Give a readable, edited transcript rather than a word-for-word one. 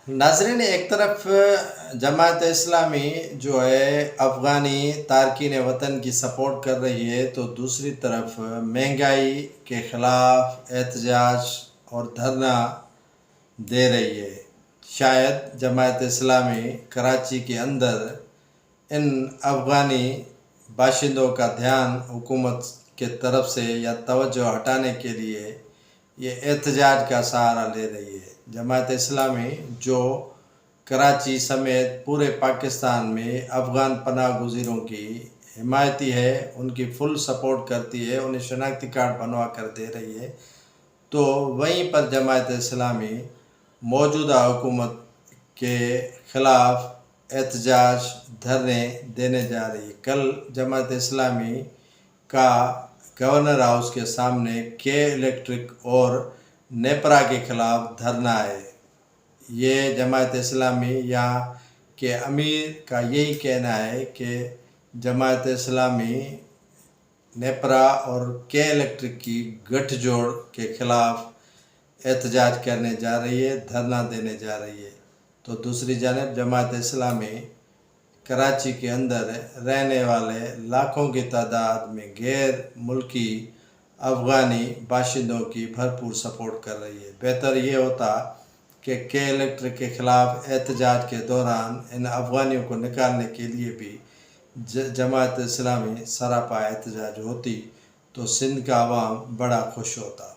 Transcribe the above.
ناظرین، ایک طرف جماعت اسلامی جو ہے افغانی تارکین وطن کی سپورٹ کر رہی ہے، تو دوسری طرف مہنگائی کے خلاف احتجاج اور دھرنا دے رہی ہے۔ شاید جماعت اسلامی کراچی کے اندر ان افغانی باشندوں کا دھیان حکومت کے طرف سے یا توجہ ہٹانے کے لیے یہ احتجاج کا سہارا لے رہی ہے۔ جماعت اسلامی جو کراچی سمیت پورے پاکستان میں افغان پناہ گزینوں کی حمایتی ہے، ان کی فل سپورٹ کرتی ہے، انہیں شناختی کارڈ بنوا کر دے رہی ہے، تو وہیں پر جماعت اسلامی موجودہ حکومت کے خلاف احتجاج دھرنے دینے جا رہی ہے۔ کل جماعت اسلامی کا گورنر ہاؤس کے سامنے کے الیکٹرک اور نیپرا کے خلاف دھرنا ہے۔ یہ جماعت اسلامی یہاں کے امیر کا یہی کہنا ہے کہ جماعت اسلامی نیپرا اور کے الیکٹرک کی گٹھ جوڑ کے خلاف احتجاج کرنے جا رہی ہے، دھرنا دینے جا رہی ہے۔ تو دوسری جانب جماعت اسلامی کراچی کے اندر رہنے والے لاکھوں کی تعداد میں غیر ملکی افغانی باشندوں کی بھرپور سپورٹ کر رہی ہے۔ بہتر یہ ہوتا کہ الیکٹرک کے خلاف احتجاج کے دوران ان افغانیوں کو نکالنے کے لیے بھی جماعت اسلامی سراپا احتجاج ہوتی، تو سندھ کا عوام بڑا خوش ہوتا۔